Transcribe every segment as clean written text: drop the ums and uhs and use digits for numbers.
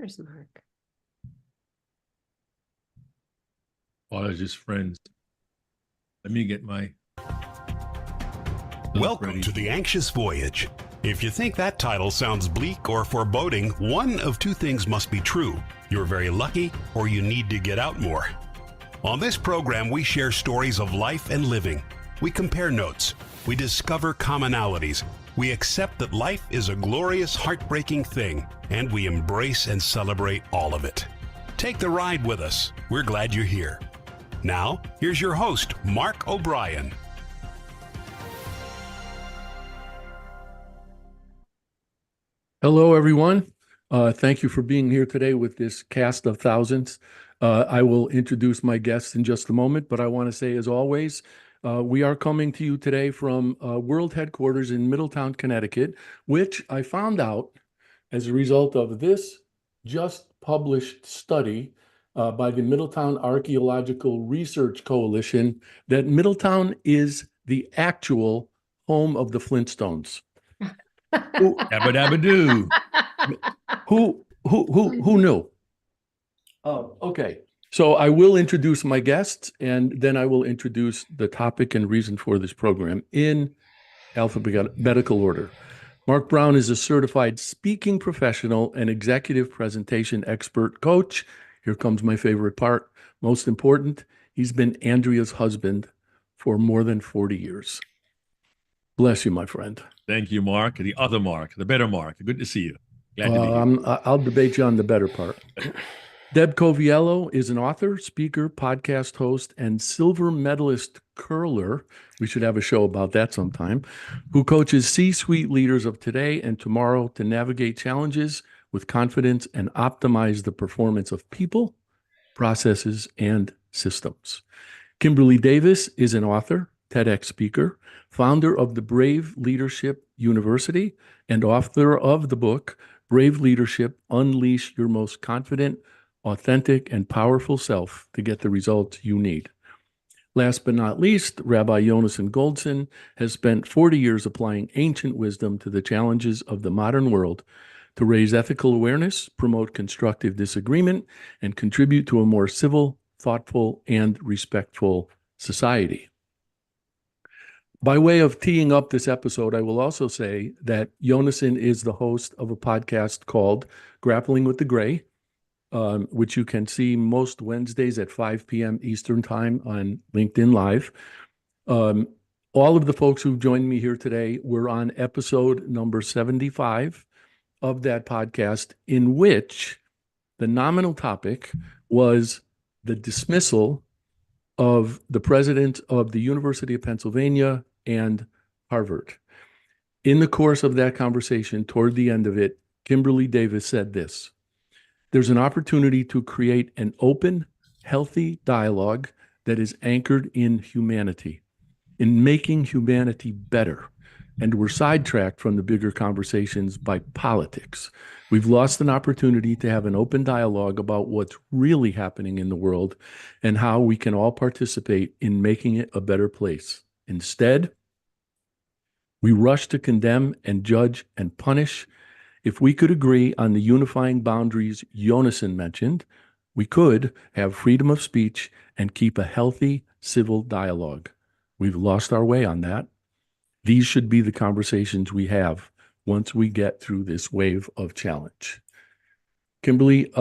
There's Mark. All are just friends. Let me get my... Welcome to The Anxious Voyage. If you think that title sounds bleak or foreboding, one of two things must be true. You're very lucky, or you need to get out more. On this program, we share stories of life and living. We compare notes. We discover commonalities. We accept that life is a glorious, heartbreaking thing, and we embrace and celebrate all of it. Take the ride with us. We're glad you're here. Now, here's your host, Mark O'Brien. Hello, everyone. Thank you for being here today with this cast of thousands. I will introduce my guests in just a moment, but I want to say, as always, we are coming to you today from World Headquarters in Middletown, Connecticut, which I found out as a result of this just published study by the Middletown Archaeological Research Coalition, that Middletown is the actual home of the Flintstones. Dabba dabba doo. Who knew? Oh, okay. So I will introduce my guests, and then I will introduce the topic and reason for this program in alphabetical order. Mark Brown is a certified speaking professional and executive presentation expert coach. Here comes my favorite part. Most important, he's been Andrea's husband for more than 40 years. Bless you, my friend. Thank you, Mark. The other Mark, the better Mark. Good to see you. Glad to be here. I'll debate you on the better part. Deb Coviello is an author, speaker, podcast host, and silver medalist curler. We should have a show about that sometime, who coaches C-suite leaders of today and tomorrow to navigate challenges with confidence and optimize the performance of people, processes, and systems. Kimberly Davis is an author, TEDx speaker, founder of the Brave Leadership University, and author of the book, Brave Leadership: Unleash Your Most Confident, Authentic, and Powerful Self to get the results you need. Last but not least, Rabbi Yonason Goldson has spent 40 years applying ancient wisdom to the challenges of the modern world to raise ethical awareness, promote constructive disagreement, and contribute to a more civil, thoughtful, and respectful society. By way of teeing up this episode, I will also say that Yonason is the host of a podcast called Grappling with the Gray, which you can see most Wednesdays at 5 p.m. Eastern Time on LinkedIn Live. All of the folks who've joined me here today were on episode number 75 of that podcast, in which the nominal topic was the dismissal of the president of the University of Pennsylvania and Harvard. In the course of that conversation, toward the end of it, Kimberly Davis said this: there's an opportunity to create an open, healthy dialogue that is anchored in humanity, in making humanity better. And we're sidetracked from the bigger conversations by politics. We've lost an opportunity to have an open dialogue about what's really happening in the world and how we can all participate in making it a better place. Instead, we rush to condemn and judge and punish. If we could agree on the unifying boundaries Yonason mentioned, we could have freedom of speech and keep a healthy civil dialogue. We've lost our way on that. These should be the conversations we have once we get through this wave of challenge. Kimberly,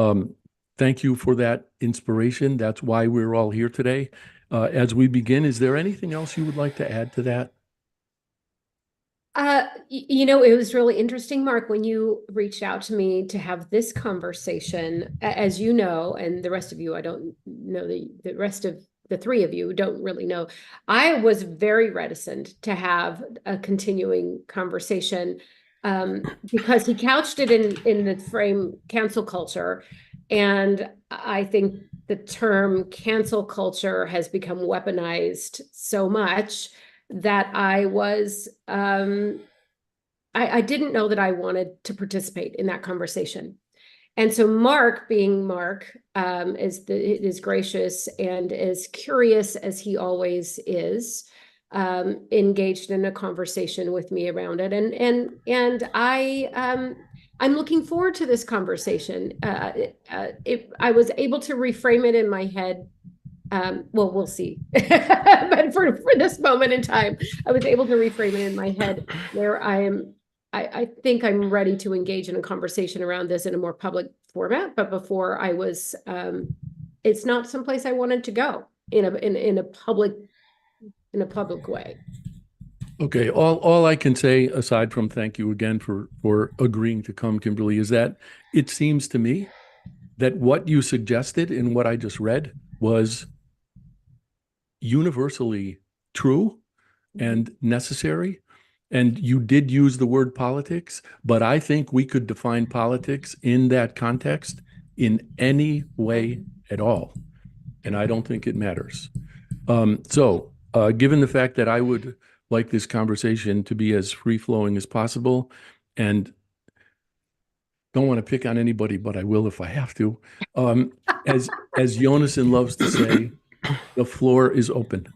thank you for that inspiration. That's why we're all here today. As we begin, is there anything else you would like to add to that? It was really interesting, Mark, when you reached out to me to have this conversation. As you know, and the rest of you, I don't know, the rest of the three of you don't really know, I was very reticent to have a continuing conversation because he couched it in the frame cancel culture. And I think the term cancel culture has become weaponized so much that I was, I didn't know that I wanted to participate in that conversation. And so Mark, being Mark, is gracious and as curious as he always is, engaged in a conversation with me around it. And I I'm looking forward to this conversation. I was able to reframe it in my head. Well, we'll see. But for this moment in time, I was able to reframe it in my head where I think I'm ready to engage in a conversation around this in a more public format. But before I was, it's not someplace I wanted to go in a public way. Okay, all I can say, aside from thank you again for agreeing to come, Kimberly, is that it seems to me that what you suggested in what I just read was universally true and necessary. And you did use the word politics, but I think we could define politics in that context in any way at all. And I don't think it matters. So given the fact that I would like this conversation to be as free-flowing as possible, and don't want to pick on anybody, but I will if I have to. As Yonason loves to say, the floor is open.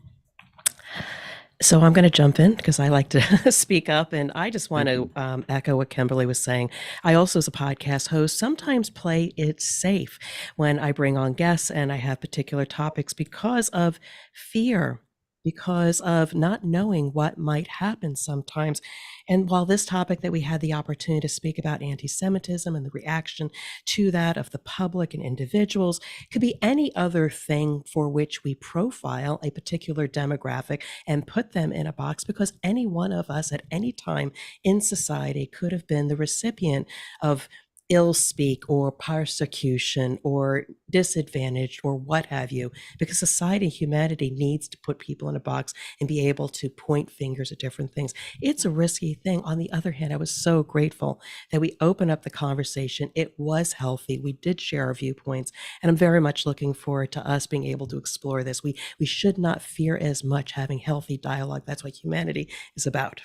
So I'm going to jump in because I like to speak up, and I just want to echo what Kimberly was saying. I also, as a podcast host, sometimes play it safe when I bring on guests and I have particular topics because of fear, because of not knowing what might happen sometimes. And while this topic that we had the opportunity to speak about, anti-Semitism and the reaction to that of the public and individuals, could be any other thing for which we profile a particular demographic and put them in a box, because any one of us at any time in society could have been the recipient of ill speak or persecution or disadvantaged or what have you, because society, humanity needs to put people in a box and be able to point fingers at different things. It's a risky thing. On the other hand, I was so grateful that we opened up the conversation. It was healthy. We did share our viewpoints, and I'm very much looking forward to us being able to explore this. We should not fear as much having healthy dialogue. That's what humanity is about.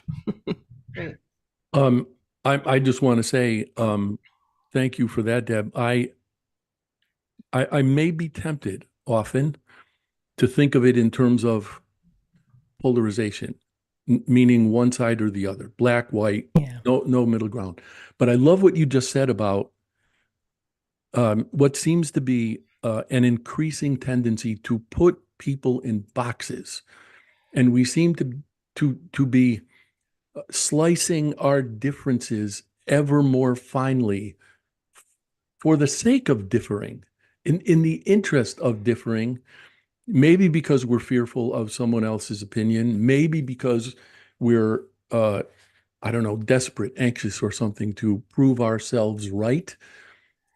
Right. I just want to say, thank you for that, Deb. I may be tempted often to think of it in terms of polarization, meaning one side or the other, black, white, no middle ground. But I love what you just said about what seems to be an increasing tendency to put people in boxes, and we seem to be slicing our differences ever more finely for the sake of differing, in the interest of differing, maybe because we're fearful of someone else's opinion, maybe because we're, I don't know, desperate, anxious or something to prove ourselves right.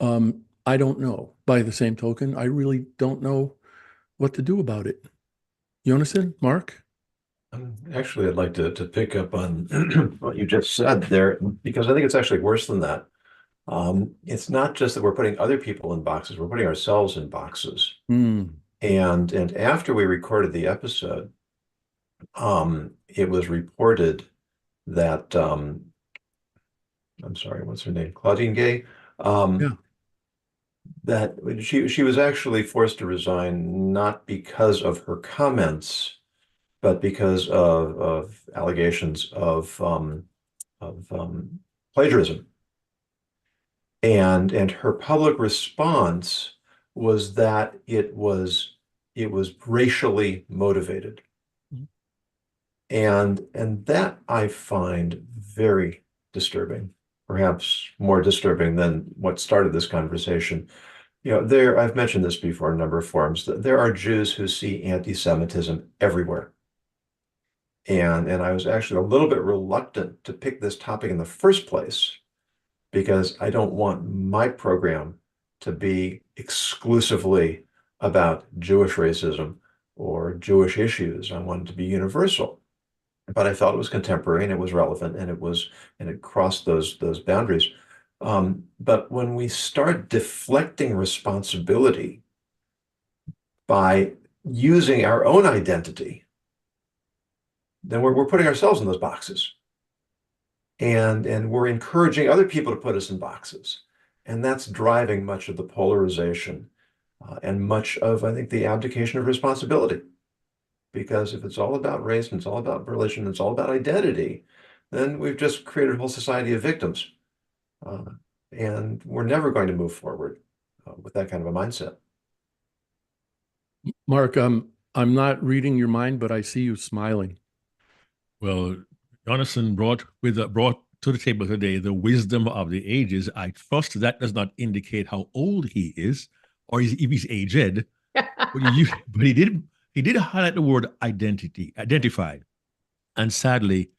I don't know. By the same token, I really don't know what to do about it. Yonason, Mark? Actually, I'd like to pick up on what you just said there, because I think it's actually worse than that. It's not just that we're putting other people in boxes, we're putting ourselves in boxes. And after we recorded the episode, it was reported that I'm sorry, what's her name? Claudine Gay. That she was actually forced to resign, not because of her comments, but because of allegations of plagiarism. And her public response was that it was racially motivated. And that I find very disturbing, perhaps more disturbing than what started this conversation. You know, I've mentioned this before in a number of forums, that there are Jews who see anti-Semitism everywhere. And I was actually a little bit reluctant to pick this topic in the first place, because I don't want my program to be exclusively about Jewish racism or Jewish issues. I want it to be universal. But I felt it was contemporary and it was relevant, and it crossed those boundaries. But when we start deflecting responsibility by using our own identity, then we're putting ourselves in those boxes. And we're encouraging other people to put us in boxes. And that's driving much of the polarization and much of, I think, the abdication of responsibility. Because if it's all about race and it's all about religion, it's all about identity, then we've just created a whole society of victims. and we're never going to move forward with that kind of a mindset. Mark, I'm not reading your mind, but I see you smiling. Well, Yonason brought to the table today the wisdom of the ages. I trust that does not indicate how old he is, or if he's aged. But he did highlight the word identified. And sadly,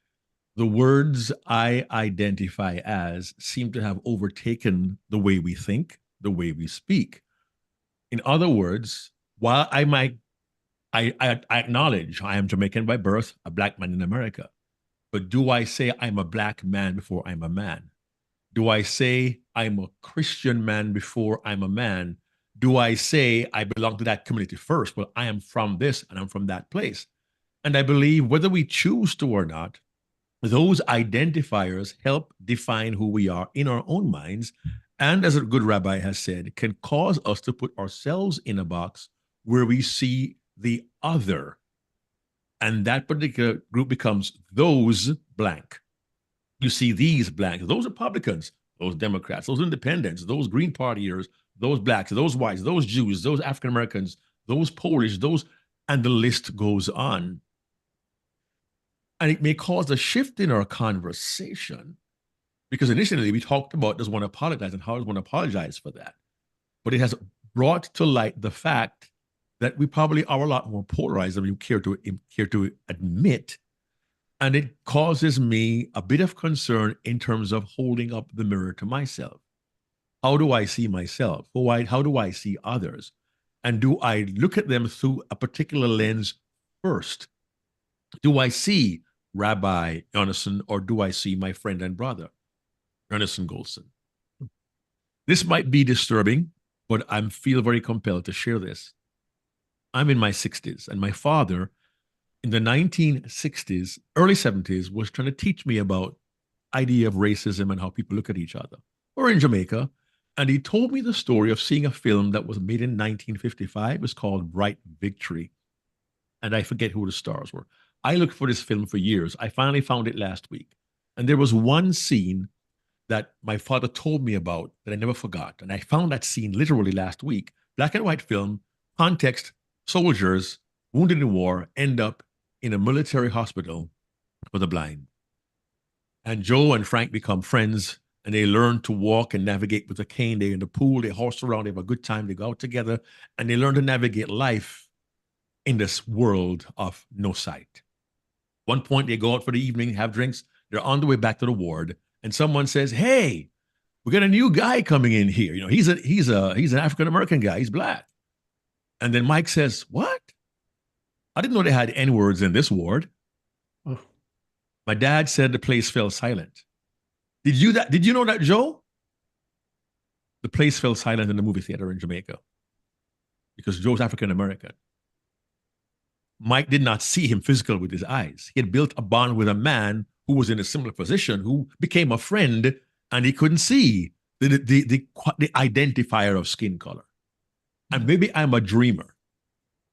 the words I identify as seem to have overtaken the way we think, the way we speak. In other words, while I acknowledge I am Jamaican by birth, a Black man in America, but do I say I'm a Black man before I'm a man? Do I say I'm a Christian man before I'm a man? Do I say I belong to that community first? Well, I am from this and I'm from that place. And I believe whether we choose to or not, those identifiers help define who we are in our own minds. And as a good rabbi has said, can cause us to put ourselves in a box where we see the other. And that particular group becomes those blank. You see these blanks, those Republicans, those Democrats, those independents, those Green Partiers, those blacks, those whites, those Jews, those African Americans, those Polish, and the list goes on. And it may cause a shift in our conversation, because initially we talked about does one apologize and how does one apologize for that? But it has brought to light the fact that we probably are a lot more polarized than we care to admit. And it causes me a bit of concern in terms of holding up the mirror to myself. How do I see myself? How do I see others? And do I look at them through a particular lens first? Do I see Rabbi Yonason, or do I see my friend and brother, Yonason Goldson? This might be disturbing, but I feel very compelled to share this. I'm in my 60s, and my father in the 1960s, early 70s, was trying to teach me about idea of racism and how people look at each other. We're in Jamaica, and he told me the story of seeing a film that was made in 1955. It was called Bright Victory, and I forget who the stars were. I looked for this film for years. I finally found it last week, and there was one scene that my father told me about that I never forgot, and I found that scene literally last week. Black and white film, context, soldiers wounded in war end up in a military hospital for the blind. And Joe and Frank become friends, and they learn to walk and navigate with a cane. They're in the pool, they horse around, they have a good time, they go out together, and they learn to navigate life in this world of no sight. One point, they go out for the evening, have drinks, they're on the way back to the ward, and someone says, "Hey, we got a new guy coming in here. You know, he's an African-American guy, he's Black." And then Mike says, "What? I didn't know they had N-words in this ward." Oh. My dad said the place fell silent. Did you know that, Joe? The place fell silent in the movie theater in Jamaica because Joe's African-American. Mike did not see him physically with his eyes. He had built a bond with a man who was in a similar position, who became a friend, and he couldn't see the identifier of skin color. And maybe I'm a dreamer,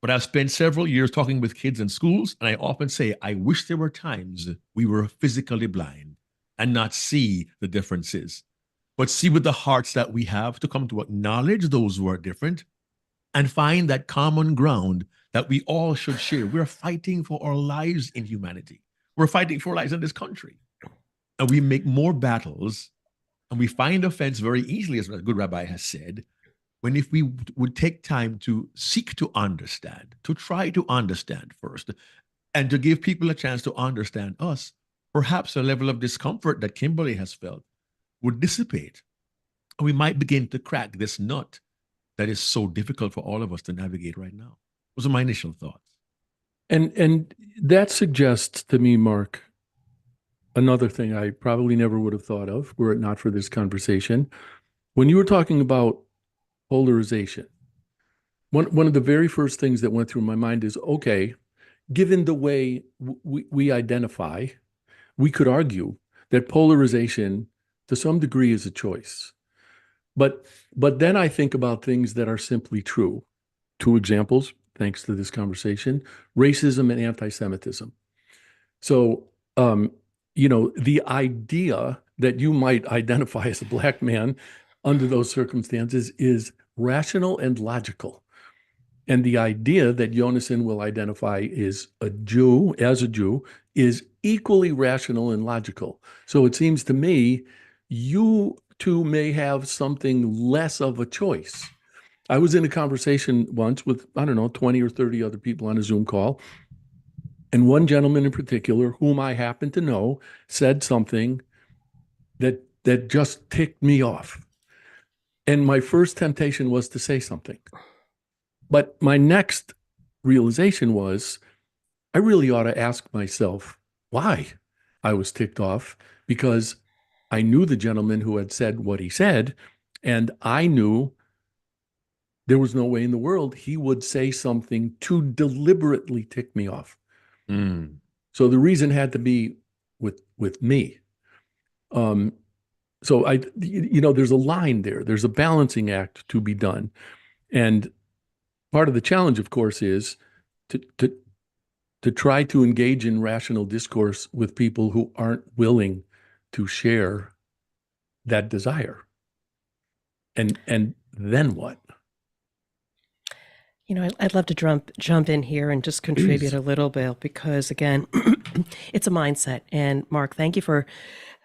but I've spent several years talking with kids in schools, and I often say, I wish there were times we were physically blind and not see the differences, but see with the hearts that we have to come to acknowledge those who are different and find that common ground that we all should share. We're fighting for our lives in humanity. We're fighting for lives in this country. And we make more battles, and we find offense very easily, as a good rabbi has said, when if we would take time to seek to understand, to try to understand first, and to give people a chance to understand us, perhaps a level of discomfort that Kimberly has felt would dissipate. And we might begin to crack this nut that is so difficult for all of us to navigate right now. Those are my initial thoughts. And that suggests to me, Mark, another thing I probably never would have thought of were it not for this conversation. When you were talking about polarization, one of the very first things that went through my mind is, okay, given the way we identify, we could argue that polarization to some degree is a choice. But then I think about things that are simply true. Two examples, thanks to this conversation: racism and anti-Semitism. So, the idea that you might identify as a black man under those circumstances is rational and logical. And the idea that Yonason will identify as a Jew is equally rational and logical. So it seems to me you two may have something less of a choice. I was in a conversation once with, 20 or 30 other people on a Zoom call. And one gentleman in particular, whom I happen to know, said something that just ticked me off. And my first temptation was to say something. But my next realization was, I really ought to ask myself why I was ticked off, because I knew the gentleman who had said what he said, and I knew there was no way in the world he would say something to deliberately tick me off. So the reason had to be with me. So there's a line there. There's a balancing act to be done. And part of the challenge, of course, is to try to engage in rational discourse with people who aren't willing to share that desire. And then what? I'd love to jump in here and just contribute Please. a little bit, because again, it's a mindset. And Mark, thank you for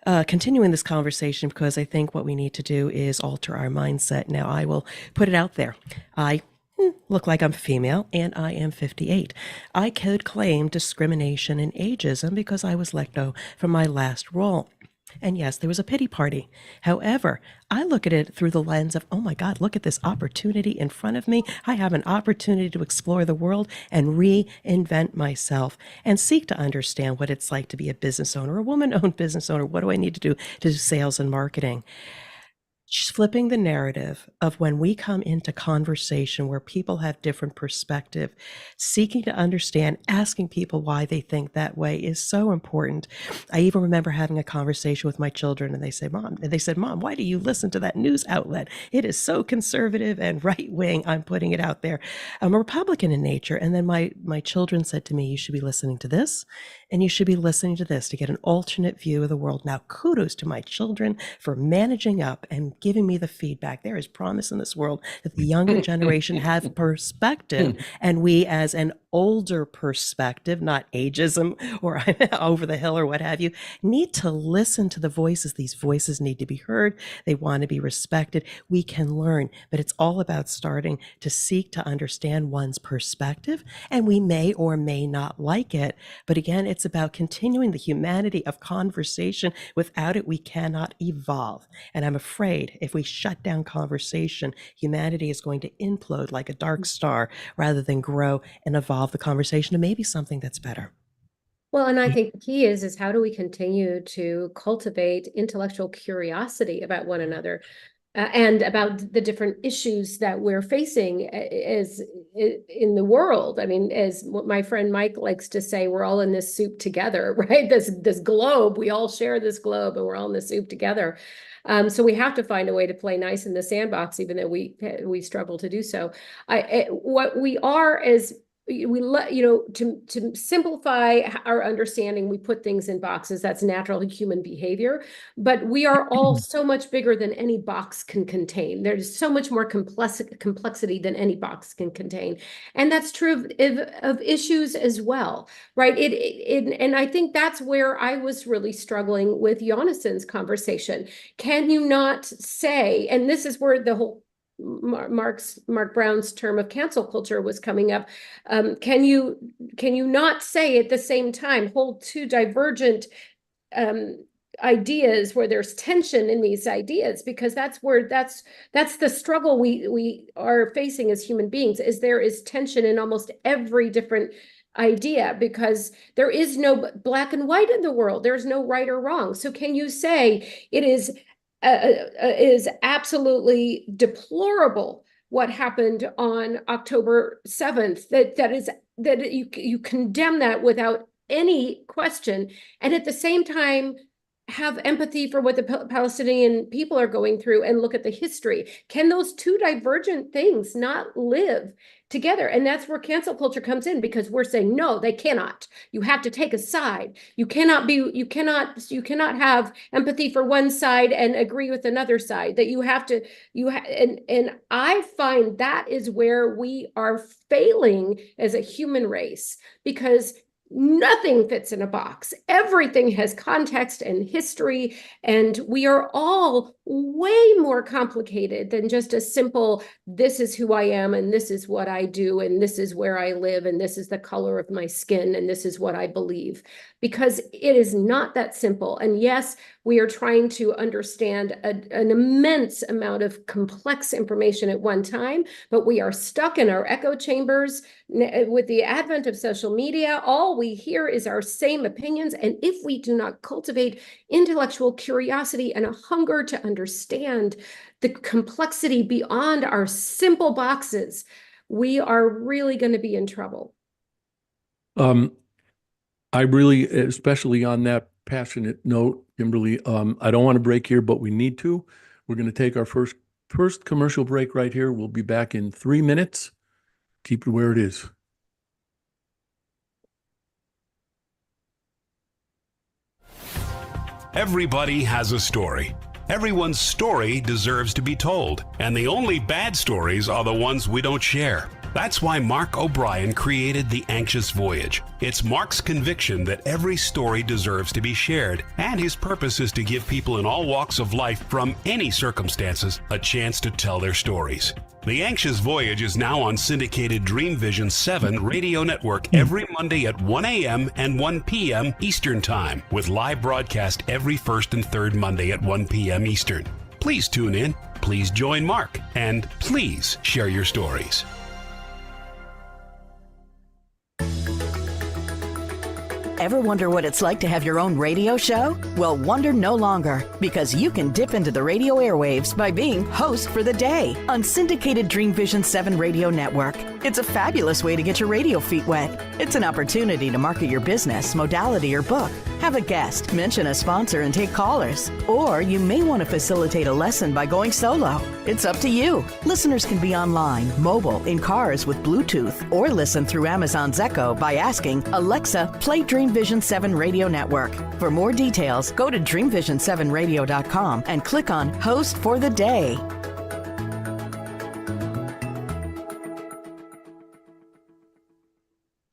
continuing this conversation, because I think what we need to do is alter our mindset. Now, I will put it out there. I look like I'm female, and I am 58. I could claim discrimination and ageism because I was let go from my last role. And yes, there was a pity party. However, I look at it through the lens of, oh my God, look at this opportunity in front of me. I have an opportunity to explore the world and reinvent myself and seek to understand what it's like to be a business owner, a woman-owned business owner. What do I need to do sales and marketing? Just flipping the narrative of when we come into conversation where people have different perspective, seeking to understand, asking people why they think that way is so important. I even remember having a conversation with my children, and they said, Mom, why do you listen to that news outlet? It is so conservative and right wing. I'm putting it out there. I'm a Republican in nature. And then my children said to me, you should be listening to this, and you should be listening to this to get an alternate view of the world. Now, kudos to my children for managing up and giving me the feedback. There is promise in this world that the younger generation have perspective, and we, as an older perspective, not ageism or over the hill or what have you, need to listen to the voices. These voices need to be heard. They want to be respected. We can learn, but it's all about starting to seek to understand one's perspective, and we may or may not like it. But again, it's about continuing the humanity of conversation. Without it, we cannot evolve. And I'm afraid if we shut down conversation, humanity is going to implode like a dark star rather than grow and evolve the conversation to maybe something that's better. Well, and I think the key is how do we continue to cultivate intellectual curiosity about one another and about the different issues that we're facing as in the world. I mean, as what my friend Mike likes to say, we're all in this soup together, right? This globe, we all share this globe, and we're all in the soup together. So we have to find a way to play nice in the sandbox, even though we struggle to do so. What we are is to simplify our understanding, we put things in boxes. That's natural human behavior, but we are all so much bigger than any box can contain. There's so much more complexity than any box can contain. And that's true of issues as well, right? And I think that's where I was really struggling with Yonason's conversation. Can you not say, and this is where the whole Mark Brown's term of cancel culture was coming up. Can you not say at the same time, hold two divergent ideas where there's tension in these ideas? Because that's the struggle we are facing as human beings, is there is tension in almost every different idea, because there is no black and white in the world. There's no right or wrong. So can you say it is absolutely deplorable what happened on October 7th, that you condemn that without any question, and at the same time have empathy for what the Palestinian people are going through and look at the history? Can those two divergent things not live together? And that's where cancel culture comes in, because we're saying, no, they cannot. You have to take a side. You cannot have empathy for one side and agree with another side. That you have to, and I find that is where we are failing as a human race, because nothing fits in a box. Everything has context and history, and we are all way more complicated than just a simple, this is who I am, and this is what I do, and this is where I live, and this is the color of my skin, and this is what I believe. Because it is not that simple. And yes, we are trying to understand an immense amount of complex information at one time, but we are stuck in our echo chambers. With the advent of social media, all we hear is our same opinions. And if we do not cultivate intellectual curiosity and a hunger to understand the complexity beyond our simple boxes, we are really going to be in trouble. I really, especially on that passionate note, Kimberly, I don't want to break here, but we need to. We're going to take our first commercial break right here. We'll be back in 3 minutes. Keep it where it is. Everybody has a story. Everyone's story deserves to be told, and the only bad stories are the ones we don't share. That's why Mark O'Brien created The Anxious Voyage. It's Mark's conviction that every story deserves to be shared, and his purpose is to give people in all walks of life, from any circumstances, a chance to tell their stories. The Anxious Voyage is now on syndicated Dream Vision 7 radio network every Monday at 1 a.m. and 1 p.m. Eastern Time, with live broadcast every first and third Monday at 1 p.m. Eastern. Please tune in, please join Mark, and please share your stories. Ever wonder what it's like to have your own radio show? Well, wonder no longer, because you can dip into the radio airwaves by being host for the day on syndicated Dream Vision 7 radio network. It's a fabulous way to get your radio feet wet. It's an opportunity to market your business, modality, or book. Have a guest, mention a sponsor, and take callers. Or you may want to facilitate a lesson by going solo. It's up to you. Listeners can be online, mobile, in cars with Bluetooth, or listen through Amazon's Echo by asking, Alexa, play Dream Vision 7 Radio Network. For more details, go to dreamvision7radio.com and click on Host for the Day.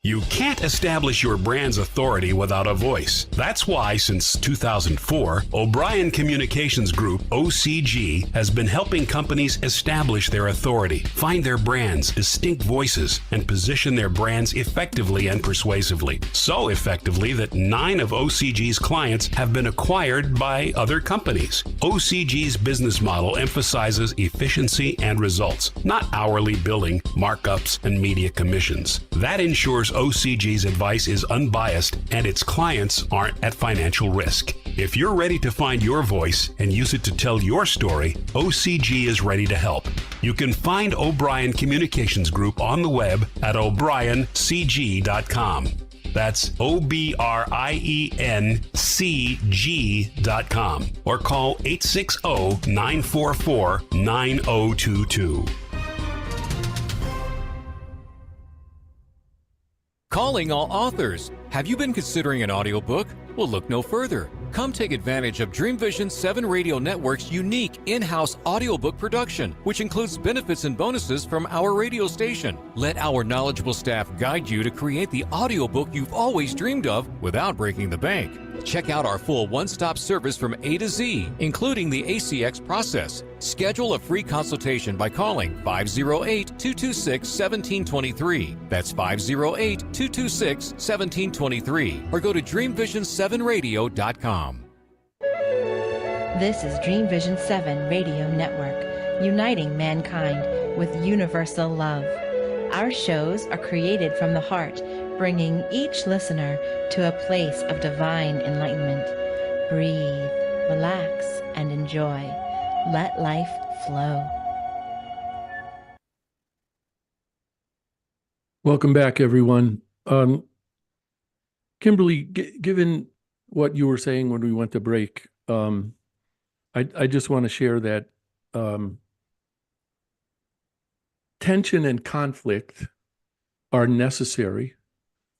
You can't establish your brand's authority without a voice. That's why, since 2004, O'Brien Communications Group, OCG, has been helping companies establish their authority, find their brands, distinct voices, and position their brands effectively and persuasively. So effectively that 9 of OCG's clients have been acquired by other companies. OCG's business model emphasizes efficiency and results, not hourly billing, markups, and media commissions. That ensures OCG's advice is unbiased and its clients aren't at financial risk. If you're ready to find your voice and use it to tell your story, OCG is ready to help. You can find O'Brien Communications Group on the web at o'briencg.com. That's OBRIENCG.com, or call 860-944-9022. Calling all authors. Have you been considering an audiobook? Well, look no further. Come take advantage of Dream Vision 7 Radio Network's unique in-house audiobook production, which includes benefits and bonuses from our radio station. Let our knowledgeable staff guide you to create the audiobook you've always dreamed of without breaking the bank. Check out our full one-stop service from A to Z, including the ACX process. Schedule a free consultation by calling 508-226-1723. That's 508-226-1723. Or go to dreamvision7radio.com. This is Dream Vision 7 Radio Network, uniting mankind with universal love. Our shows are created from the heart, bringing each listener to a place of divine enlightenment. Breathe, relax, and enjoy. Let life flow. Welcome back, everyone. Kimberly, given what you were saying when we went to break. I just want to share that tension and conflict are necessary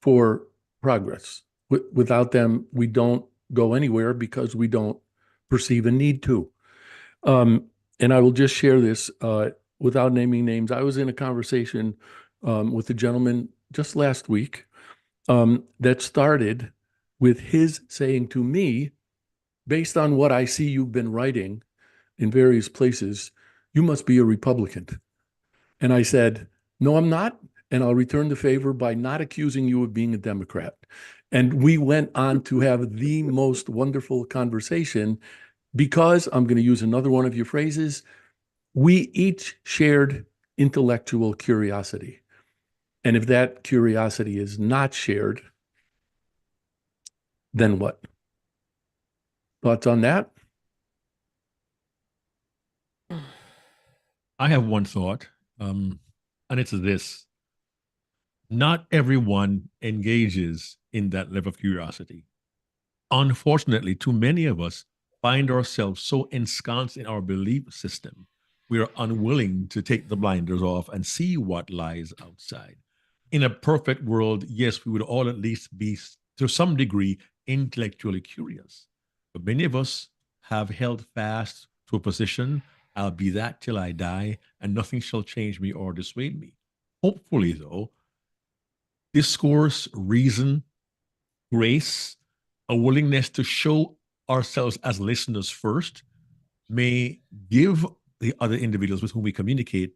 for progress. Without them, we don't go anywhere because we don't perceive a need to. And I will just share this without naming names. I was in a conversation with a gentleman just last week that started with his saying to me, based on what I see you've been writing in various places, you must be a Republican. And I said, no, I'm not. And I'll return the favor by not accusing you of being a Democrat. And we went on to have the most wonderful conversation because, I'm going to use another one of your phrases, we each shared intellectual curiosity. And if that curiosity is not shared, then what? Thoughts on that? I have one thought, and it's this. Not everyone engages in that level of curiosity. Unfortunately, too many of us find ourselves so ensconced in our belief system, we are unwilling to take the blinders off and see what lies outside. In a perfect world, yes, we would all at least be, to some degree, intellectually curious. But many of us have held fast to a position, I'll be that till I die, and nothing shall change me or dissuade me. Hopefully, though, discourse, reason, grace, a willingness to show ourselves as listeners first may give the other individuals with whom we communicate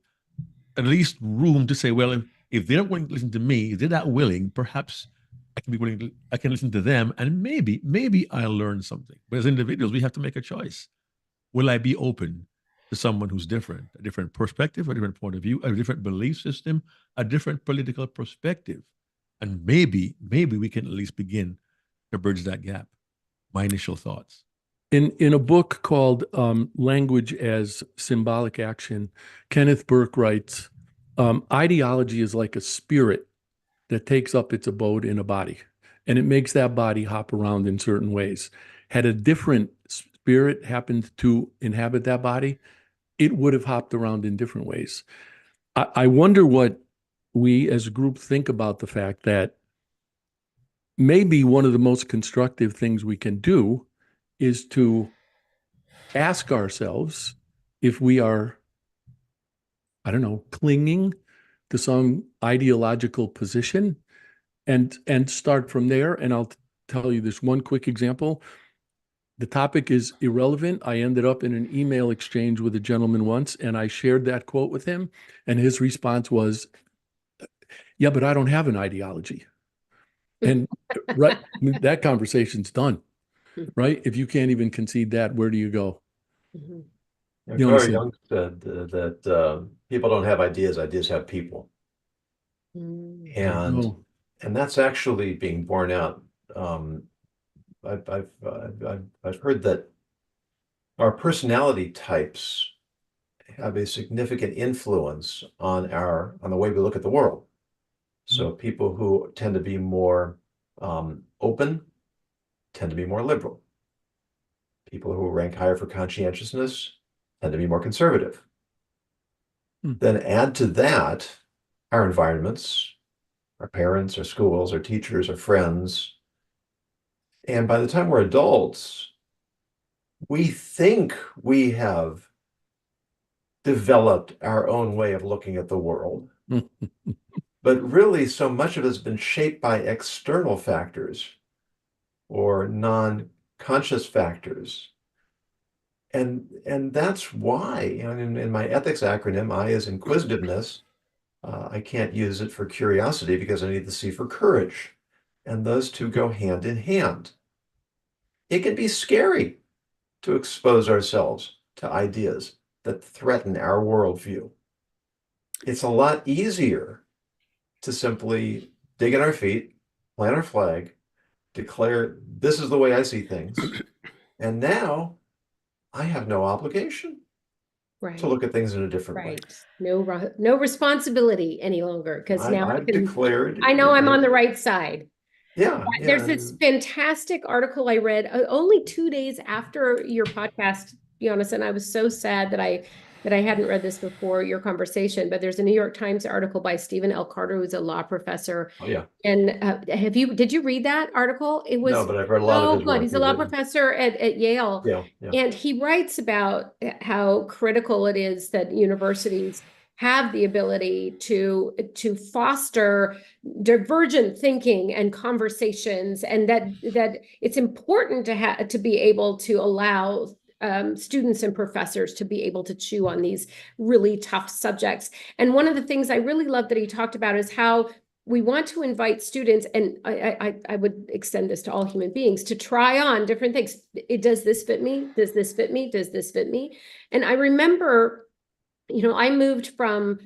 at least room to say, well, if they're willing to listen to me, if they're that willing, perhaps I can be willing to, I can listen to them, and maybe I'll learn something. But as individuals, we have to make a choice. Will I be open to someone who's different, a different perspective, a different point of view, a different belief system, a different political perspective? And maybe we can at least begin to bridge that gap. My initial thoughts. In a book called Language as Symbolic Action, Kenneth Burke writes, ideology is like a spirit that takes up its abode in a body, and it makes that body hop around in certain ways. Had a different spirit happened to inhabit that body, it would have hopped around in different ways. I wonder what we as a group think about the fact that maybe one of the most constructive things we can do is to ask ourselves if we are, I don't know, clinging to some ideological position and start from there. And I'll tell you this one quick example. The topic is irrelevant. I ended up in an email exchange with a gentleman once, and I shared that quote with him. And his response was, yeah, but I don't have an ideology. And right, that conversation's done. Right? If you can't even concede that, where do you go? Carl Jung said that people don't have ideas; ideas have people, and that's actually being borne out. I've heard that our personality types have a significant influence on the way we look at the world. So people who tend to be more open tend to be more liberal. People who rank higher for conscientiousness tend to be more conservative. Then add to that our environments, our parents, our schools, our teachers, our friends. And by the time we're adults, we think we have developed our own way of looking at the world. But really, so much of it has been shaped by external factors or non-conscious factors. And that's why, in my ethics acronym, I is inquisitiveness. I can't use it for curiosity because I need the C for courage. And those two go hand in hand. It can be scary to expose ourselves to ideas that threaten our worldview. It's a lot easier to simply dig in our feet, plant our flag, declare this is the way I see things. And now I have no obligation to look at things in a different way. No responsibility any longer, because now I've declared. I know I'm on the right side. Yeah, There's this fantastic article I read only 2 days after your podcast, Yonason. I was so sad that I hadn't read this before your conversation, but there's a New York Times article by Stephen L. Carter, who's a law professor. Oh yeah. And did you read that article? It was No, but I've read a lot of his good. work. He's a law professor at Yale. Yeah. And he writes about how critical it is that universities have the ability to foster divergent thinking and conversations, and that it's important to be able to allow students and professors to be able to chew on these really tough subjects. And one of the things I really love that he talked about is how we want to invite students, and I would extend this to all human beings, to try on different things. Does this fit me? Does this fit me? Does this fit me? And I remember, I moved from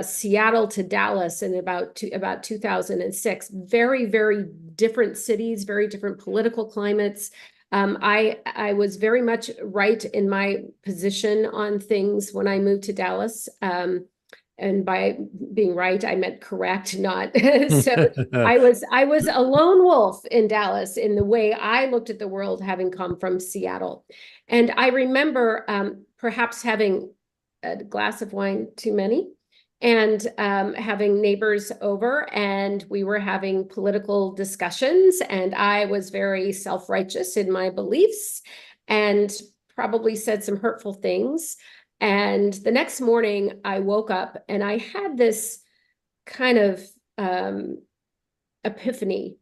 Seattle to Dallas in about 2006. Very, very different cities, very different political climates. I was very much right in my position on things when I moved to Dallas. And by being right, I meant correct, not so. I was a lone wolf in Dallas in the way I looked at the world, having come from Seattle. And I remember perhaps having a glass of wine too many, and having neighbors over, and we were having political discussions, and I was very self-righteous in my beliefs and probably said some hurtful things. And the next morning I woke up and I had this kind of epiphany.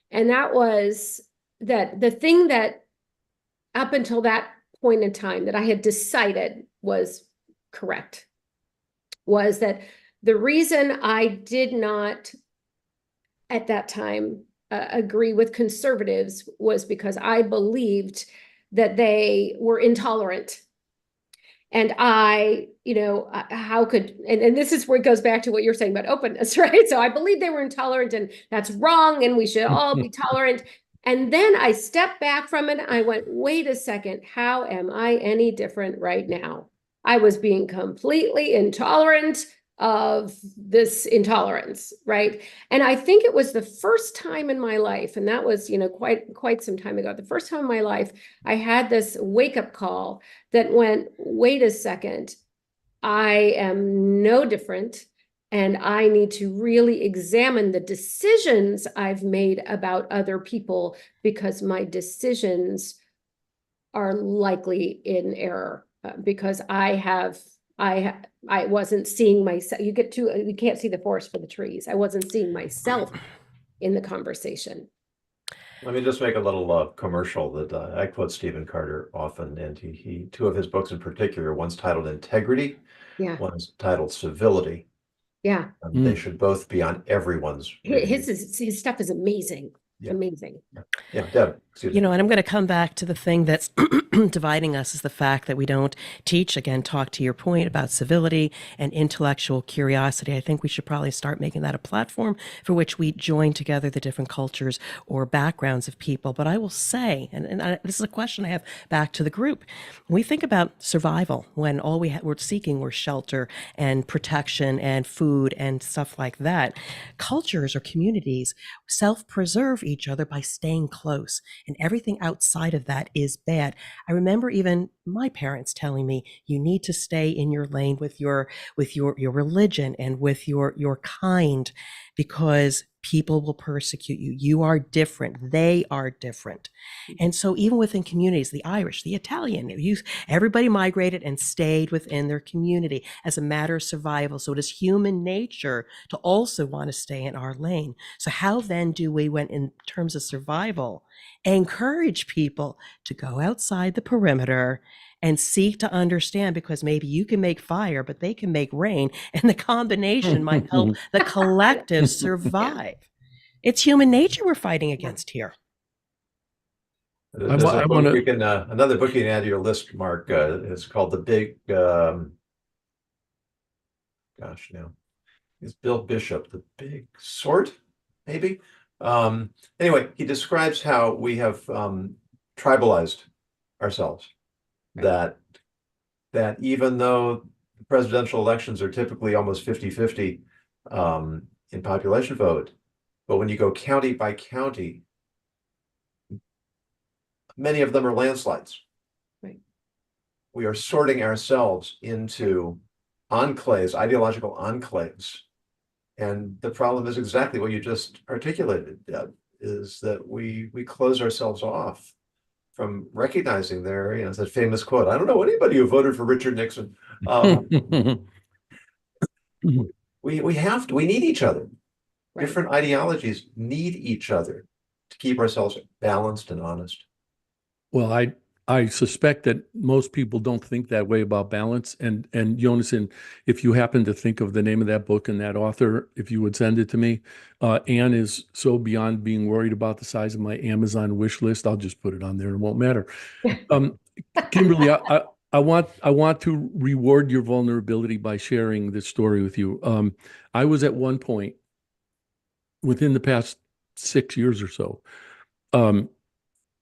And that was that the thing that up until that point in time that I had decided was correct was that the reason I did not at that time agree with conservatives was because I believed that they were intolerant. And how could, and this is where it goes back to what you're saying about openness, right? So I believe they were intolerant, and that's wrong, and we should all be tolerant. And then I stepped back from it. I went, wait a second, how am I any different right now? I was being completely intolerant of this intolerance, right? And I think it was the first time in my life, and that was, quite some time ago, the first time in my life, I had this wake-up call that went, wait a second, I am no different, and I need to really examine the decisions I've made about other people, because my decisions are likely in error, because I wasn't seeing myself. You can't see the forest for the trees. I wasn't seeing myself in the conversation. Let me just make a little commercial that I quote Stephen Carter often, and he two of his books in particular, one's titled Integrity, one's titled Civility. Yeah. They should both be on everyone's review. His stuff is amazing. Yeah. Amazing. Yeah, Deb, excuse me. And I'm going to come back to the thing that's dividing us is the fact that we don't talk to your point about civility and intellectual curiosity. I think we should probably start making that a platform for which we join together the different cultures or backgrounds of people. But I will say, this is a question I have back to the group. When we think about survival, when all we're seeking were shelter and protection and food and stuff like that, cultures or communities self-preserve each other by staying close, and everything outside of that is bad. I remember even my parents telling me, you need to stay in your lane with your religion and with your kind, because people will persecute you. You are different. They are different. And so even within communities, the Irish, the Italian, everybody migrated and stayed within their community as a matter of survival. So it is human nature to also want to stay in our lane. So how then do we, when in terms of survival, encourage people to go outside the perimeter and seek to understand, because maybe you can make fire, but they can make rain, and the combination might help the collective survive. It's human nature we're fighting against here. There's another book you can add to your list, Mark. It's called The Big, it's Bill Bishop, The Big Sort, maybe? Anyway, he describes how we have tribalized ourselves. That even though presidential elections are typically almost 50-50 in population vote, But when you go county by county, many of them are landslides. Right. We are sorting ourselves into enclaves, ideological enclaves. And the problem is exactly what you just articulated, Deb, is that we close ourselves off from recognizing that famous quote. I don't know anybody who voted for Richard Nixon. We need each other. Right. Different ideologies need each other to keep ourselves balanced and honest. Well, I suspect that most people don't think that way about balance. And Yonason, if you happen to think of the name of that book and that author, if you would send it to me. Anne is so beyond being worried about the size of my Amazon wish list. I'll just put it on there. It won't matter. Kimberly, I want to reward your vulnerability by sharing this story with you. I was at one point within the past 6 years or so,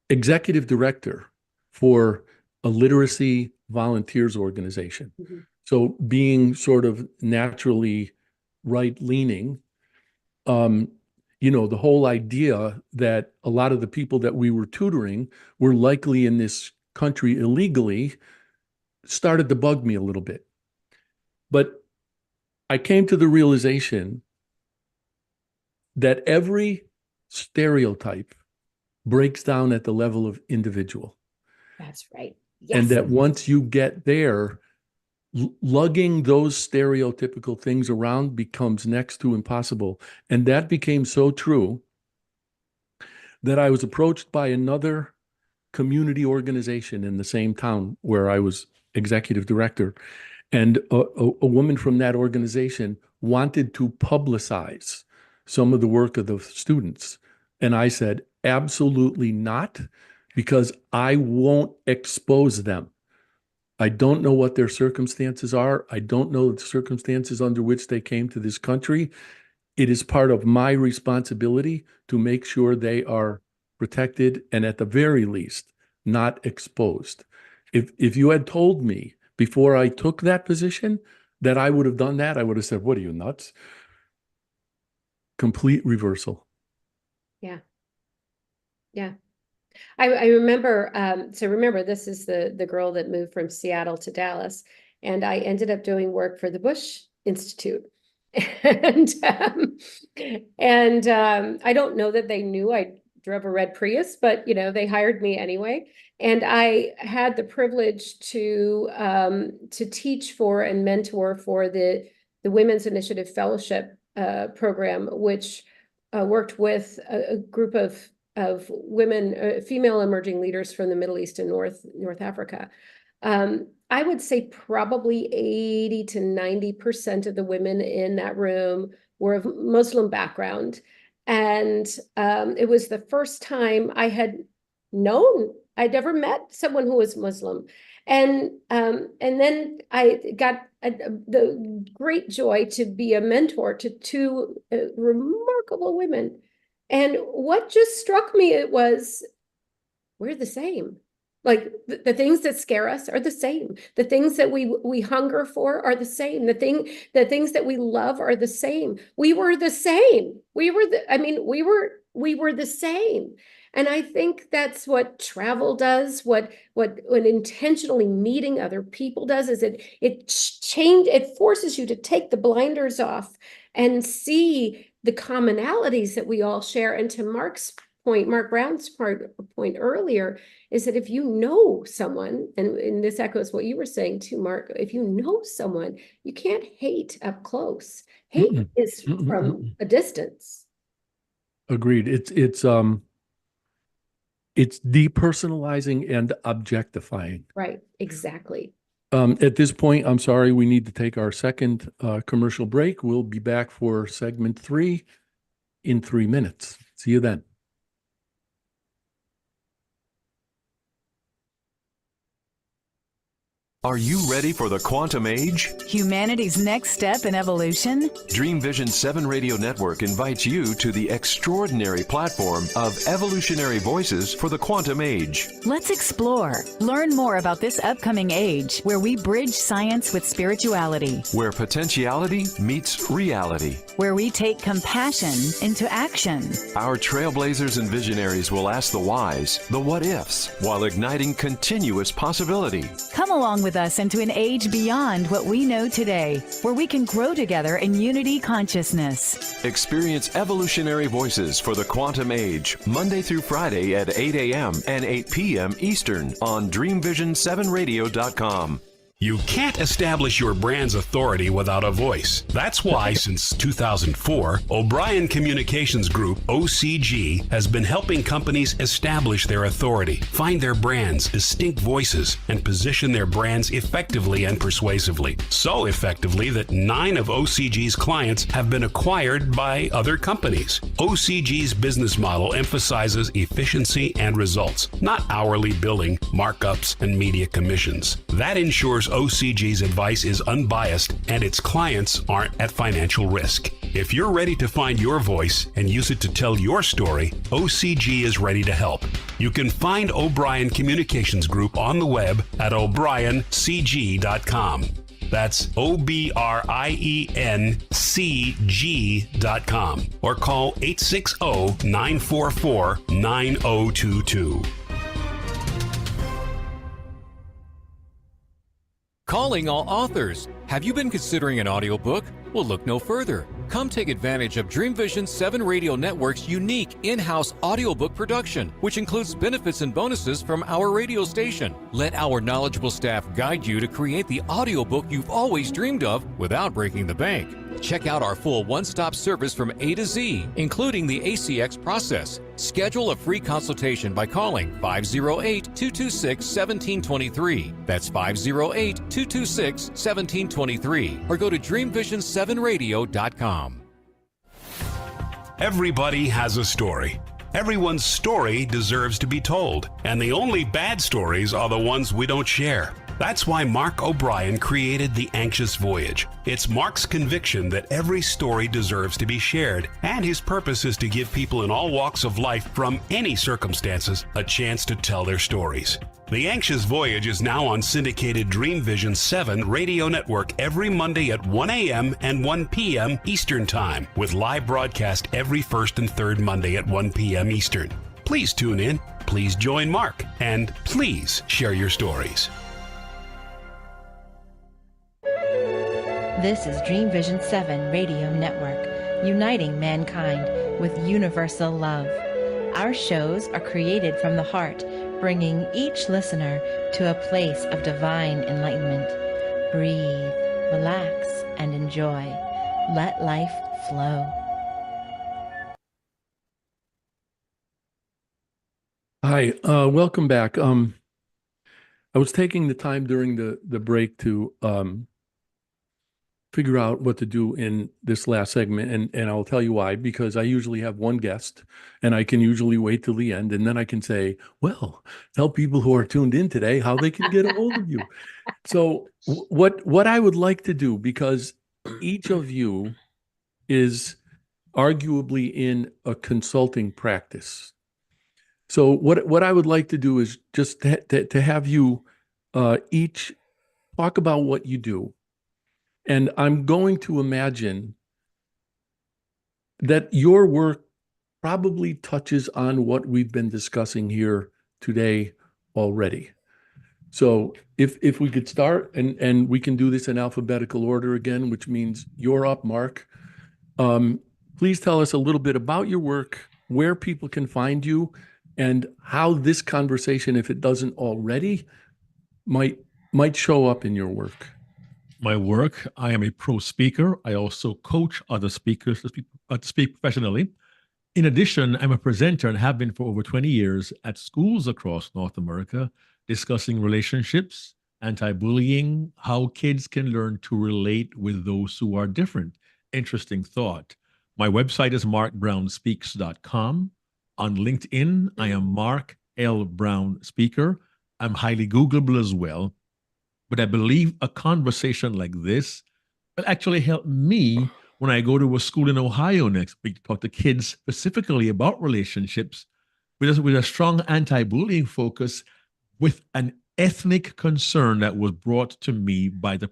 executive director for a literacy volunteers organization. Mm-hmm. So being sort of naturally right-leaning, the whole idea that a lot of the people that we were tutoring were likely in this country illegally started to bug me a little bit. But I came to the realization that every stereotype breaks down at the level of individual. That's right. Yes. And that once you get there, lugging those stereotypical things around becomes next to impossible. And that became so true that I was approached by another community organization in the same town where I was executive director. And a woman from that organization wanted to publicize some of the work of the students. And I said, absolutely not, because I won't expose them. I don't know what their circumstances are. I don't know the circumstances under which they came to this country. It is part of my responsibility to make sure they are protected and at the very least not exposed. If you had told me before I took that position that I would have done that, I would have said, what are you, nuts? Complete reversal. Yeah. Yeah. I remember, remember, this is the girl that moved from Seattle to Dallas, and I ended up doing work for the Bush Institute. And I don't know that they knew I drove a red Prius, but they hired me anyway. And I had the privilege to teach for and mentor for the Women's Initiative Fellowship program, which worked with a group of women, female emerging leaders from the Middle East and North Africa. I would say probably 80 to 90% of the women in that room were of Muslim background. And it was the first time I had known, I'd never met someone who was Muslim. And then I got the great joy to be a mentor to two remarkable women. And what just struck me, it was, we're the same. Like the things that scare us are the same. The things that we hunger for are the same. The things that we love are the same. We were the same. We were the same. And I think that's what travel does, what intentionally meeting other people does, is it forces you to take the blinders off and see the commonalities that we all share. And to Mark Brown's point earlier, is that if you know someone, and this echoes what you were saying too, Mark, if you know someone, you can't hate up close. Hate is from a distance. Agreed. It's depersonalizing and objectifying. Right, exactly. At this point, I'm sorry, we need to take our second commercial break. We'll be back for segment 3 in 3 minutes. See you then. Are you ready for the quantum age? Humanity's next step in evolution? Dream Vision 7 Radio Network invites you to the extraordinary platform of evolutionary voices for the quantum age. Let's explore. Learn more about this upcoming age where we bridge science with spirituality. Where potentiality meets reality. Where we take compassion into action. Our trailblazers and visionaries will ask the whys, the what ifs, while igniting continuous possibility. Come along with us into an age beyond what we know today, where we can grow together in unity consciousness. Experience evolutionary voices for the quantum age, Monday through Friday at 8 a.m. and 8 p.m. Eastern on DreamVision7Radio.com. You can't establish your brand's authority without a voice. That's why, since 2004, O'Brien Communications Group, OCG, has been helping companies establish their authority, find their brand's distinct voices, and position their brands effectively and persuasively. So effectively that 9 of OCG's clients have been acquired by other companies. OCG's business model emphasizes efficiency and results, not hourly billing, markups, and media commissions. That ensures OCG's advice is unbiased and its clients aren't at financial risk. If you're ready to find your voice and use it to tell your story, OCG is ready to help. You can find O'Brien Communications Group on the web at o'briencg.com. That's OBRIENCG.com or call 860-944-9022. Calling all authors. Have you been considering an audiobook? Well, look no further. Come take advantage of Dream Vision 7 Radio Network's unique in-house audiobook production, which includes benefits and bonuses from our radio station. Let our knowledgeable staff guide you to create the audiobook you've always dreamed of without breaking the bank. Check out our full one-stop service from A to Z, including the ACX process. Schedule a free consultation by calling 508-226-1723. That's 508-226-1723. Or go to DreamVision7Radio.com. Everybody has a story. Everyone's story deserves to be told, and the only bad stories are the ones we don't share. That's why Mark O'Brien created The Anxious Voyage. It's Mark's conviction that every story deserves to be shared, and his purpose is to give people in all walks of life from any circumstances a chance to tell their stories. The Anxious Voyage is now on syndicated Dream Vision 7 Radio Network every Monday at 1 a.m. and 1 p.m. Eastern Time, with live broadcast every first and third Monday at 1 p.m. Eastern. Please tune in, please join Mark, and please share your stories. This is Dream Vision 7 Radio Network, uniting mankind with universal love. Our shows are created from the heart, bringing each listener to a place of divine enlightenment. Breathe, relax, and enjoy. Let life flow. Hi, welcome back. I was taking the time during the break to figure out what to do in this last segment, and I'll tell you why. Because I usually have one guest, and I can usually wait till the end, and then I can say, well, tell people who are tuned in today how they can get a hold of you. So what I would like to do, because each of you is arguably in a consulting practice. So what I would like to do is just to have you each talk about what you do. And I'm going to imagine that your work probably touches on what we've been discussing here today already. So if we could start, and we can do this in alphabetical order again, which means you're up, Mark. Please tell us a little bit about your work, where people can find you, and how this conversation, if it doesn't already, might show up in your work. My work, I am a pro speaker. I also coach other speakers to speak professionally. In addition, I'm a presenter and have been for over 20 years at schools across North America, discussing relationships, anti-bullying, how kids can learn to relate with those who are different. Interesting thought. My website is markbrownspeaks.com. On LinkedIn, I am Mark L. Brown Speaker. I'm highly Googleable as well. But I believe a conversation like this will actually help me when I go to a school in Ohio next week to talk to kids specifically about relationships with a strong anti-bullying focus, with an ethnic concern that was brought to me by the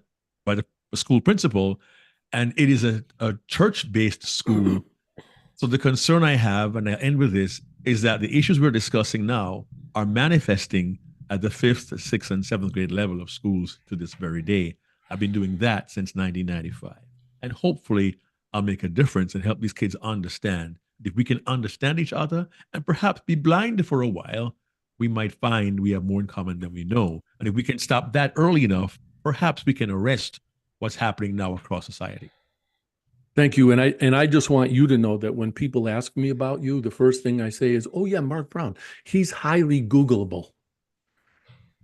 school principal. And it is a church-based school. So the concern I have, and I end with this, is that the issues we're discussing now are manifesting at the 5th, 6th, and 7th grade level of schools to this very day. I've been doing that since 1995. And hopefully I'll make a difference and help these kids understand that if we can understand each other and perhaps be blind for a while, we might find we have more in common than we know. And if we can stop that early enough, perhaps we can arrest what's happening now across society. Thank you. And I just want you to know that when people ask me about you, the first thing I say is, oh yeah, Mark Brown, he's highly Googleable.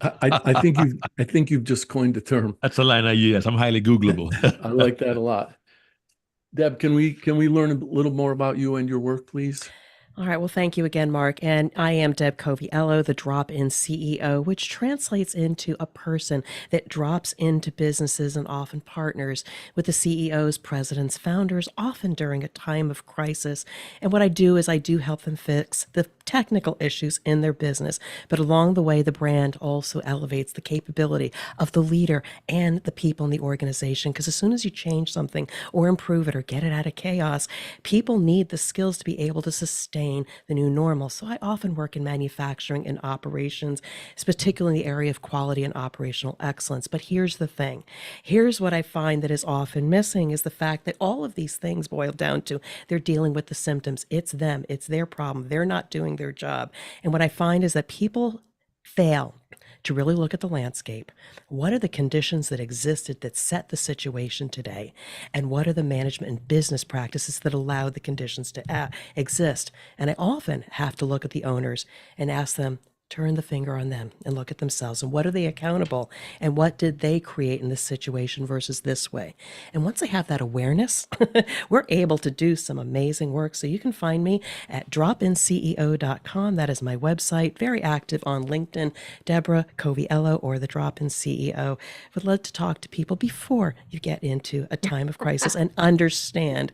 I think you've just coined the term. That's a line I use. I'm highly Googleable. I like that a lot. Deb, can we learn a little more about you and your work, please? All right. Well, thank you again, Mark. And I am Deb Coviello, the drop-in CEO, which translates into a person that drops into businesses and often partners with the CEOs, presidents, founders, often during a time of crisis. And what I do is I do help them fix the technical issues in their business. But along the way, the brand also elevates the capability of the leader and the people in the organization. Because as soon as you change something or improve it or get it out of chaos, people need the skills to be able to sustain the new normal. So I often work in manufacturing and operations, particularly in the area of quality and operational excellence. But here's the thing. Here's what I find that is often missing is the fact that all of these things boil down to they're dealing with the symptoms. It's them. It's their problem. They're not doing their job. And what I find is that people fail to really look at the landscape. What are the conditions that existed that set the situation today? And what are the management and business practices that allowed the conditions to exist? And I often have to look at the owners and ask them, turn the finger on them and look at themselves. And what are they accountable? And what did they create in this situation versus this way? And once I have that awareness, we're able to do some amazing work. So you can find me at dropinceo.com. That is my website. Very active on LinkedIn, Deborah Coviello or the Drop-In CEO. Would love to talk to people before you get into a time of crisis and understand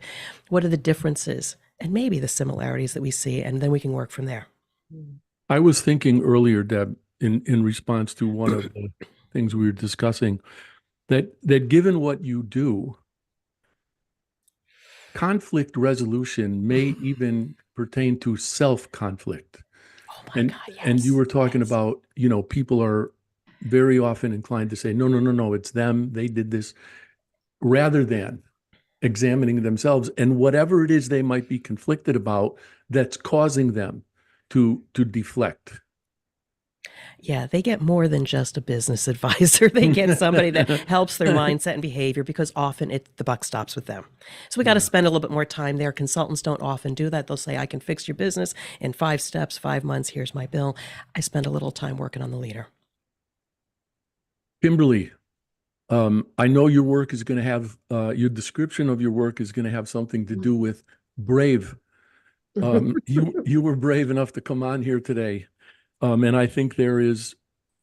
what are the differences and maybe the similarities that we see. And then we can work from there. I was thinking earlier, Deb, in response to one of the things we were discussing, that given what you do, conflict resolution may even pertain to self-conflict. Oh my God, yes. And you were talking about, people are very often inclined to say, no, it's them, they did this, rather than examining themselves and whatever it is they might be conflicted about that's causing them to deflect. Yeah, they get more than just a business advisor. They get somebody that helps their mindset and behavior because often the buck stops with them. So we got to spend a little bit more time there. Consultants don't often do that. They'll say, I can fix your business in 5 steps, 5 months. Here's my bill. I spend a little time working on the leader. Kimberly, I know your work is going to have, your description of your work is going to have something to do with brave. You were brave enough to come on here today. And I think there is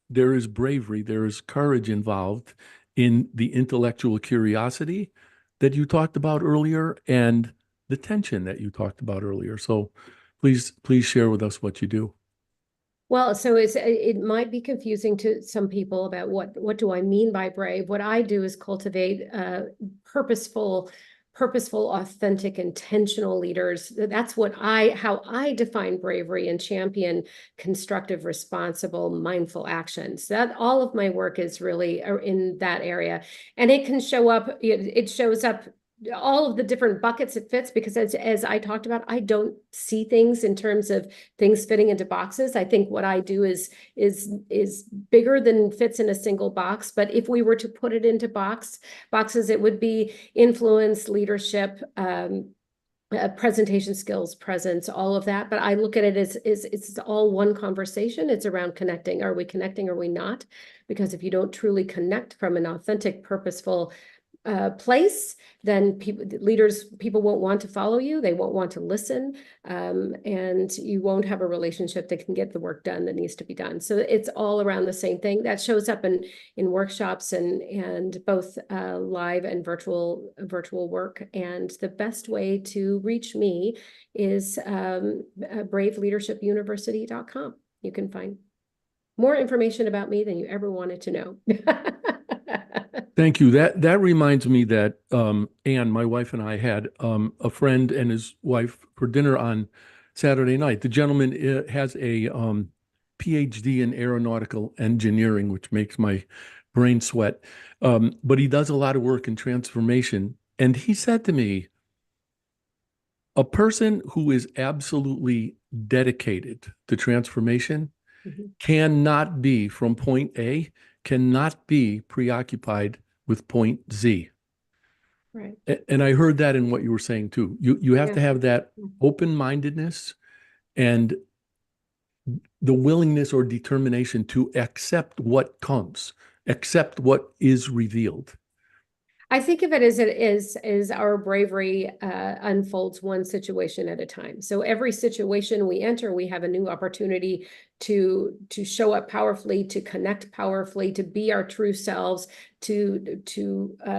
bravery, there is courage involved in the intellectual curiosity that you talked about earlier and the tension that you talked about earlier. So please share with us what you do. Well, so it might be confusing to some people about what do I mean by brave. What I do is cultivate purposeful, authentic, intentional leaders. That's how I define bravery and champion constructive, responsible, mindful actions. That all of my work is really in that area. And it can show up, it shows up all of the different buckets it fits, because as I talked about, I don't see things in terms of things fitting into boxes. I think what I do is bigger than fits in a single box. But if we were to put it into boxes, it would be influence, leadership, presentation skills, presence, all of that. But I look at it as it's all one conversation. It's around connecting. Are we connecting? Are we not? Because if you don't truly connect from an authentic, purposeful, place, then people won't want to follow you. They won't want to listen. And you won't have a relationship that can get the work done that needs to be done. So it's all around the same thing that shows up in workshops and both live and virtual work. And the best way to reach me is braveleadershipuniversity.com. You can find more information about me than you ever wanted to know. Thank you. That reminds me that Anne, my wife, and I had a friend and his wife for dinner on Saturday night. The gentleman has a PhD in aeronautical engineering, which makes my brain sweat. But he does a lot of work in transformation. And he said to me, a person who is absolutely dedicated to transformation cannot be from point A, cannot be preoccupied with point Z. Right. And I heard that in what you were saying too. You have to have that open-mindedness and the willingness or determination to accept what comes, accept what is revealed. I think of it as our bravery unfolds one situation at a time. So every situation we enter, we have a new opportunity to show up powerfully, to connect powerfully, to be our true selves, to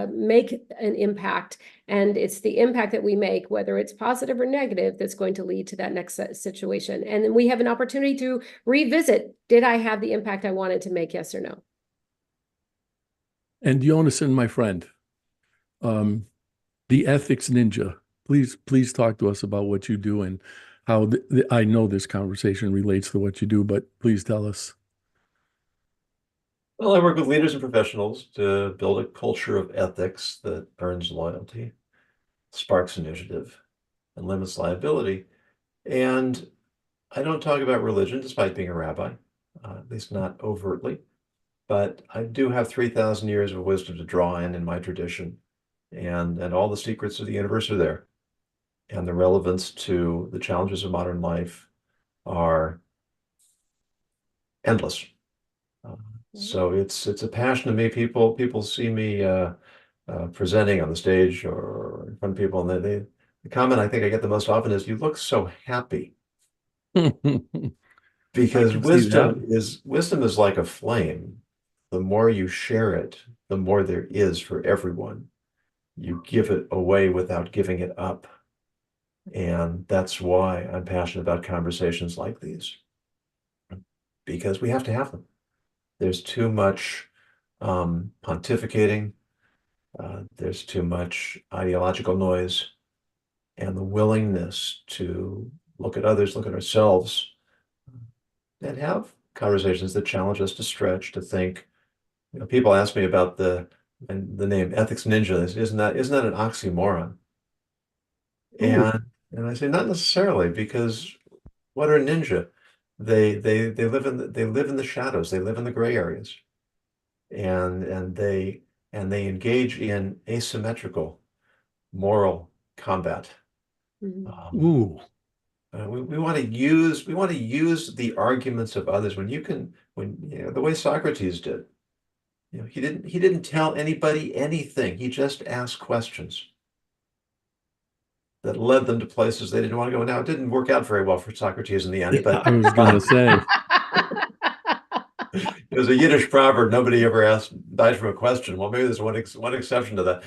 make an impact. And it's the impact that we make, whether it's positive or negative, that's going to lead to that next situation. And then we have an opportunity to revisit, did I have the impact I wanted to make, yes or no? And Yonason, my friend, the ethics ninja, please talk to us about what you do and how I know this conversation relates to what you do, but please tell us. Well, I work with leaders and professionals to build a culture of ethics that earns loyalty, sparks initiative, and limits liability. And I don't talk about religion, despite being a rabbi, at least not overtly, but I do have 3,000 years of wisdom to draw in my tradition. And all the secrets of the universe are there. And the relevance to the challenges of modern life are endless. So it's a passion to me. People see me presenting on the stage or in front of people, and the comment I think I get the most often is, "You look so happy." Because wisdom is like a flame. The more you share it, the more there is for everyone. You give it away without giving it up. And that's why I'm passionate about conversations like these, because we have to have them. There's too much pontificating. There's too much ideological noise, and the willingness to look at others, look at ourselves, and have conversations that challenge us to stretch, to think. You know, people ask me about the name ethics ninja. Isn't that an oxymoron? And I say not necessarily, because what are ninja? They live in the shadows. They live in the gray areas, and they engage in asymmetrical moral combat. Ooh. We want to use the arguments of others when the way Socrates did. You know, he didn't tell anybody anything. He just asked questions that led them to places they didn't want to go. Now, it didn't work out very well for Socrates in the end, but I was going to say. There's a Yiddish proverb, nobody ever dies from a question. Well, maybe there's one exception to that.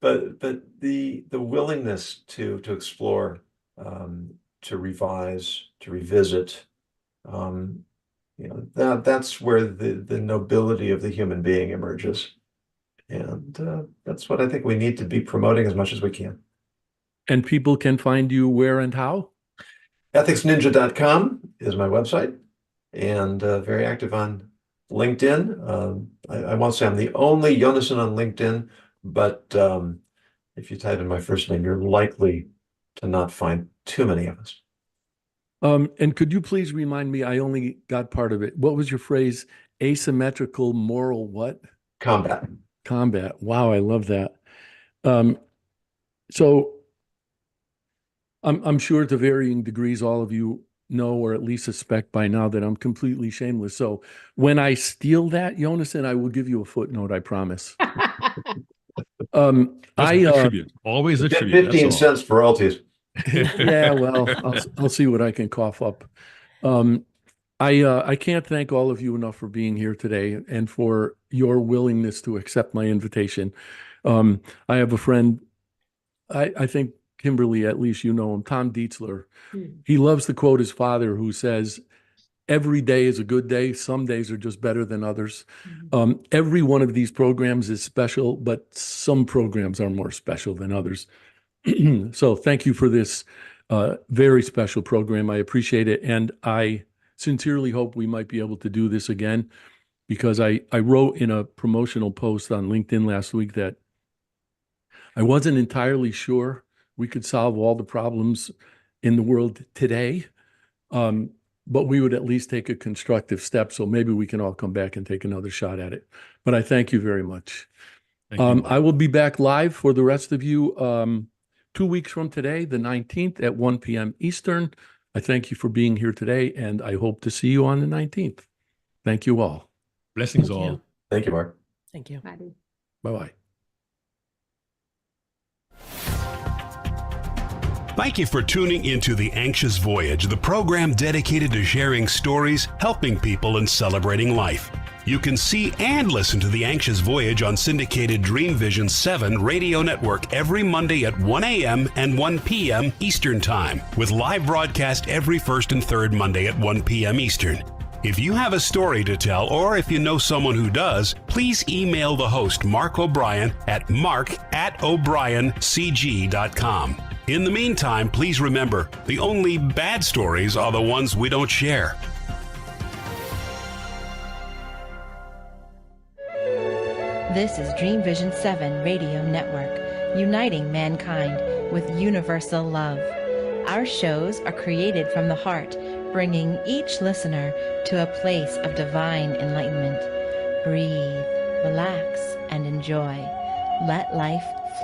But the willingness to explore, to revise, to revisit, that's where the nobility of the human being emerges. And that's what I think we need to be promoting as much as we can. And people can find you where and how? Ethicsninja.com is my website, and very active on LinkedIn. I won't say I'm the only Yonason on LinkedIn, but if you type in my first name, you're likely to not find too many of us. And could you please remind me, I only got part of it. What was your phrase? Asymmetrical moral what? Combat. Wow, I love that. So I'm sure to varying degrees, all of you know, or at least suspect by now, that I'm completely shameless. So when I steal that, Yonason, I will give you a footnote, I promise. I tribute. Always a Get tribute. 15 That's all. cents for royalties. yeah, well, I'll see what I can cough up. I can't thank all of you enough for being here today and for your willingness to accept my invitation. I have a friend, I think Kimberly, at least you know him, Tom Dietzler. He loves to quote his father, who says, every day is a good day. Some days are just better than others. Every one of these programs is special, but some programs are more special than others. So thank you for this very special program. I appreciate it. And I sincerely hope we might be able to do this again, because I wrote in a promotional post on LinkedIn last week that I wasn't entirely sure we could solve all the problems in the world today, but we would at least take a constructive step. So maybe we can all come back and take another shot at it. But I thank you very much. Thank you, Mark. I will be back live for the rest of you 2 weeks from today, the 19th at 1 p.m. Eastern. I thank you for being here today, and I hope to see you on the 19th. Thank you all. Blessings Thank all. you. Thank you, Mark. Thank you. Bye-bye. Thank you for tuning into The Anxious Voyage, the program dedicated to sharing stories, helping people, and celebrating life. You can see and listen to The Anxious Voyage on syndicated Dream Vision 7 radio network every Monday at 1 a.m. and 1 p.m. Eastern Time, with live broadcast every first and third Monday at 1 p.m. Eastern. If you have a story to tell, or if you know someone who does, please email the host, Mark O'Brien, at mark@o'briencg.com. In the meantime, please remember, the only bad stories are the ones we don't share. This is Dream Vision 7 Radio Network, uniting mankind with universal love. Our shows are created from the heart, bringing each listener to a place of divine enlightenment. Breathe, relax, and enjoy. Let life